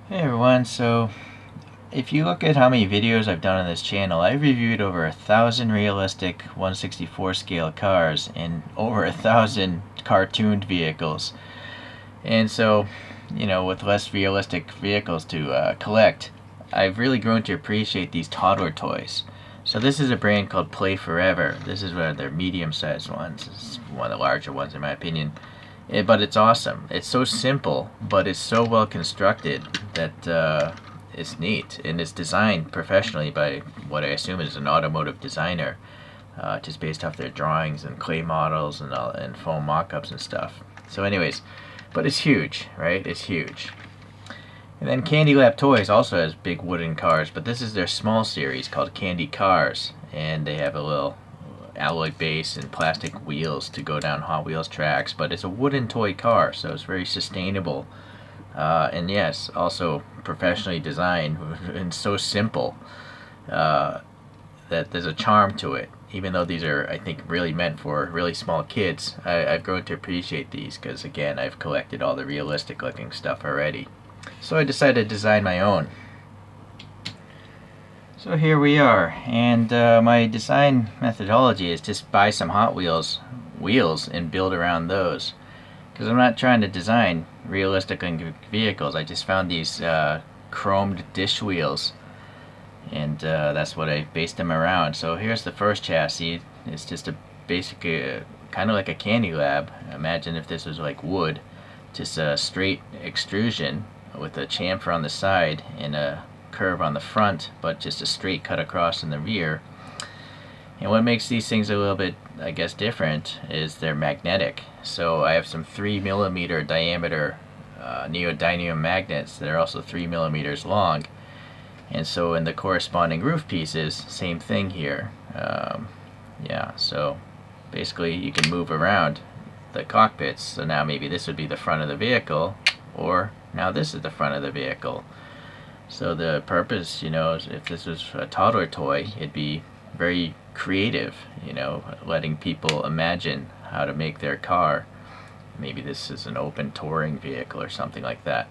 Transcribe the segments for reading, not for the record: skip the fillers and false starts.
Hey everyone, so if you look at how many videos I've done on this channel, I've reviewed over 1,000 realistic 1/64 scale cars and over 1,000 cartooned vehicles. And so, with less realistic vehicles to collect, I've really grown to appreciate these toddler toys. So this is a brand called Play Forever. This is one of their medium-sized ones. It's one of the larger ones in my opinion. But it's awesome. It's so simple, but it's so well constructed that it's neat, and it's designed professionally by what I assume is an automotive designer, just based off their drawings and clay models and foam mock-ups and stuff. So, anyways, but it's huge, right? It's huge. And then Candy Lab Toys also has big wooden cars, but this is their small series called Candy Cars, and they have a little alloy base and plastic wheels to go down Hot Wheels tracks, but it's a wooden toy car, so it's very sustainable. And yes, also professionally designed and so simple that there's a charm to it. Even though these are, I think, really meant for really small kids, I've grown to appreciate these because, again, I've collected all the realistic looking stuff already. So I decided to design my own. So here we are, and my design methodology is just buy some Hot Wheels wheels and build around those. Because I'm not trying to design realistic vehicles. I just found these chromed dish wheels, and that's what I based them around. So here's the first chassis. It's just a basically kind of like a Candy Lab. Imagine if this was like wood, just a straight extrusion with a chamfer on the side and a curve on the front, but just a straight cut across in the rear. And what makes these things a little bit, I guess, different is they're magnetic. So I have some 3mm diameter neodymium magnets that are also 3mm long. And so in the corresponding roof pieces, same thing here. Yeah, so basically you can move around the cockpits. So now maybe this would be the front of the vehicle, or now this is the front of the vehicle. So the purpose, is if this was a toddler toy, it'd be very creative, letting people imagine how to make their car. Maybe this is an open touring vehicle or something like that.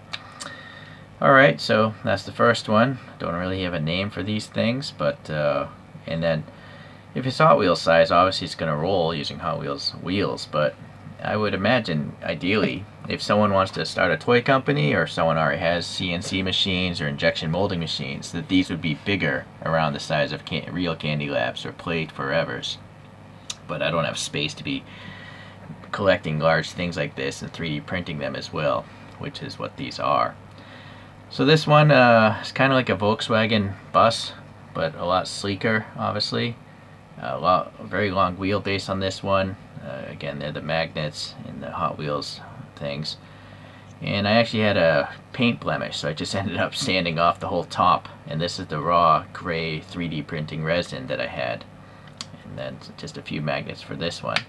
Alright, so that's the first one. Don't really have a name for these things, but, and then if it's Hot Wheels size, obviously it's going to roll using Hot Wheels wheels, but I would imagine, ideally, if someone wants to start a toy company or someone already has CNC machines or injection molding machines, that these would be bigger, around the size of real Candy Labs or Play Forevers. But I don't have space to be collecting large things like this and 3D printing them as well, which is what these are. So this one is kind of like a Volkswagen bus, but a lot sleeker, obviously. Very long wheelbase on this one. Again, they're the magnets in the Hot Wheels things. And I actually had a paint blemish, so I just ended up sanding off the whole top. And this is the raw gray 3D printing resin that I had. And then just a few magnets for this one.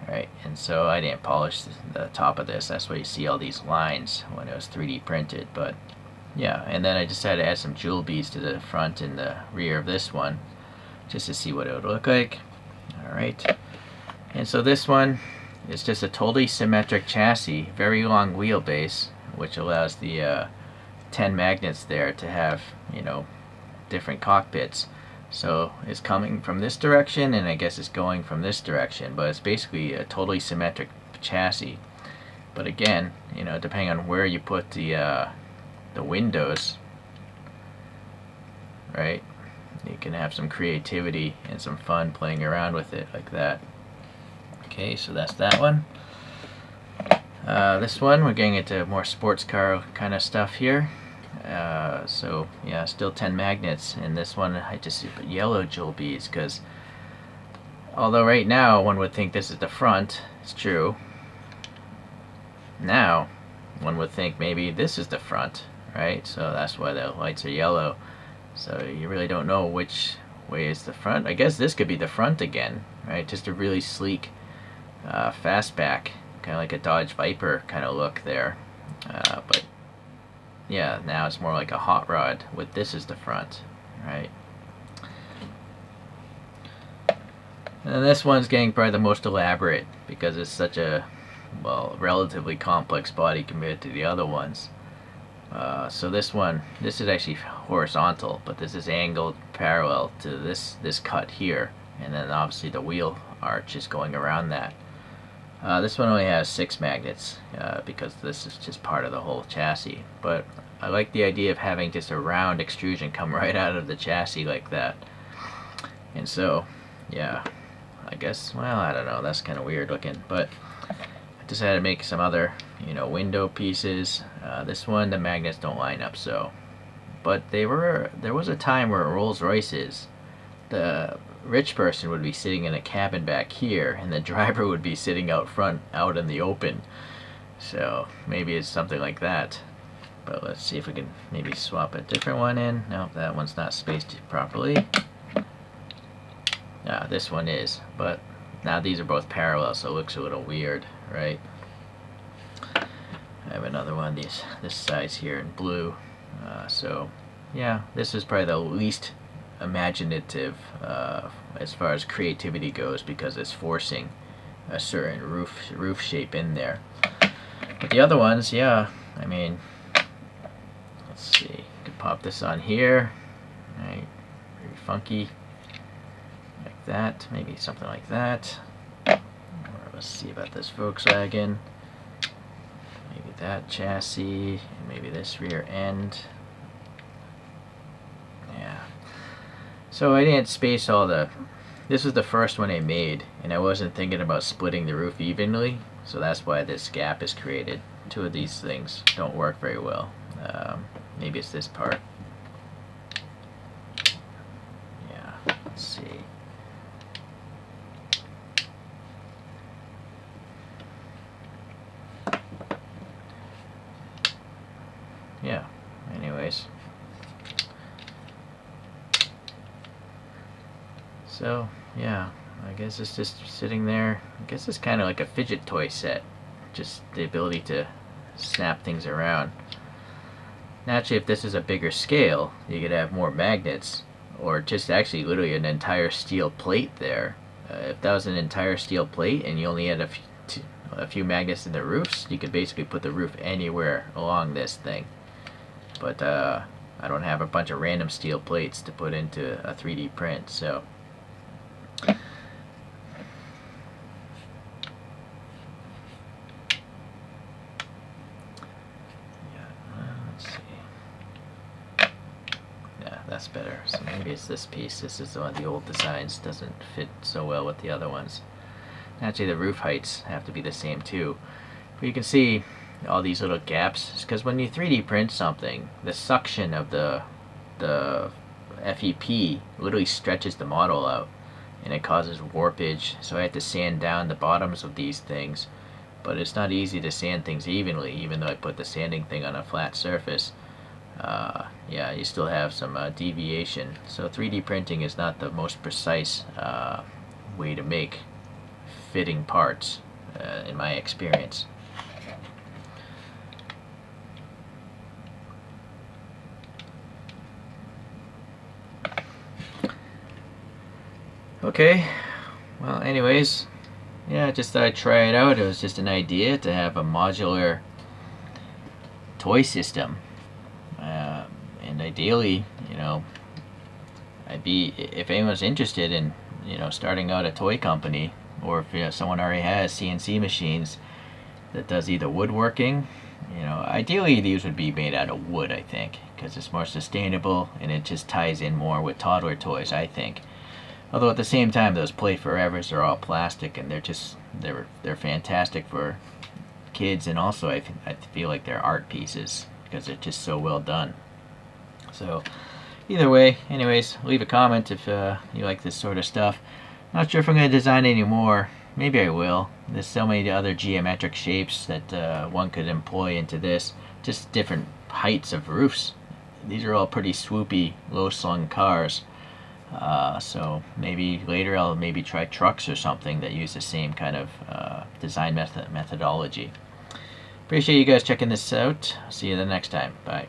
Alright, and so I didn't polish the top of this. That's why you see all these lines when it was 3D printed. But yeah, and then I decided to add some jewel beads to the front and the rear of this one, just to see what it would look like. Alright, and so this one is just a totally symmetric chassis, very long wheelbase, which allows the 10 magnets there to have, different cockpits. So it's coming from this direction, and I guess it's going from this direction, but it's basically a totally symmetric chassis. But again, depending on where you put the windows, right, you can have some creativity and some fun playing around with it like that. Okay, so that's that one. This one, we're getting into more sports car kind of stuff here. So yeah, still 10 magnets. And this one, I just put yellow jewel beads because although right now one would think this is the front, it's true. Now, one would think maybe this is the front, right? So that's why the lights are yellow. So you really don't know which way is the front. I guess this could be the front again, right? Just a really sleek fastback, kind of like a Dodge Viper kind of look there. But yeah, now it's more like a hot rod with this as the front, right? And this one's getting probably the most elaborate because it's such a, well, relatively complex body compared to the other ones. So this is actually horizontal, but this is angled parallel to this cut here, and then obviously the wheel arch is going around that. This one only has 6 magnets because this is just part of the whole chassis, but I like the idea of having just a round extrusion come right out of the chassis like that. And so, yeah, I guess, well, I don't know, that's kind of weird looking, but I decided to make some other, window pieces. This one, the magnets don't line up, so, but there was a time where Rolls-Royces, the rich person would be sitting in a cabin back here, and the driver would be sitting out front, out in the open. So maybe it's something like that. But let's see if we can maybe swap a different one in. No, that one's not spaced properly. This one is, but now these are both parallel, so it looks a little weird, right? I have another one this size here in blue. So yeah, this is probably the least imaginative as far as creativity goes, because it's forcing a certain roof shape in there. But the other ones, yeah, I mean, let's see, you could pop this on here, right? Very funky, like that, maybe something like that. Or let's see about this Volkswagen, maybe that chassis, and maybe this rear end. Yeah. So I didn't space all this was the first one I made, and I wasn't thinking about splitting the roof evenly, so that's why this gap is created. 2 of these things don't work very well. Maybe it's this part. Yeah, let's see. Yeah, anyways. So, yeah, I guess it's just sitting there. I guess it's kind of like a fidget toy set. Just the ability to snap things around. Naturally, if this is a bigger scale, you could have more magnets, or just actually literally an entire steel plate there. If that was an entire steel plate and you only had a few magnets in the roofs, you could basically put the roof anywhere along this thing. But I don't have a bunch of random steel plates to put into a 3D print, so that's better. So maybe it's this piece. This is one of the old designs. Doesn't fit so well with the other ones. Actually, the roof heights have to be the same too. But you can see all these little gaps, because when you 3D print something, the suction of the FEP literally stretches the model out, and it causes warpage. So I have to sand down the bottoms of these things, but it's not easy to sand things evenly, even though I put the sanding thing on a flat surface. Yeah, you still have some deviation. So 3D printing is not the most precise way to make fitting parts, in my experience. Okay, well, anyways, yeah, just thought I'd try it out. It was just an idea to have a modular toy system. And ideally, if anyone's interested in, starting out a toy company, or if someone already has CNC machines that does either woodworking, ideally these would be made out of wood, I think, because it's more sustainable and it just ties in more with toddler toys, I think. Although at the same time, those Play Forevers are all plastic, and they're fantastic for kids, and also I feel like they're art pieces because they're just so well done. So either way, anyways, leave a comment if you like this sort of stuff. Not sure if I'm going to design any more. Maybe I will. There's so many other geometric shapes that one could employ into this. Just different heights of roofs. These are all pretty swoopy, low-slung cars. So maybe later I'll maybe try trucks or something that use the same kind of design methodology. Appreciate you guys checking this out. See you the next time. Bye.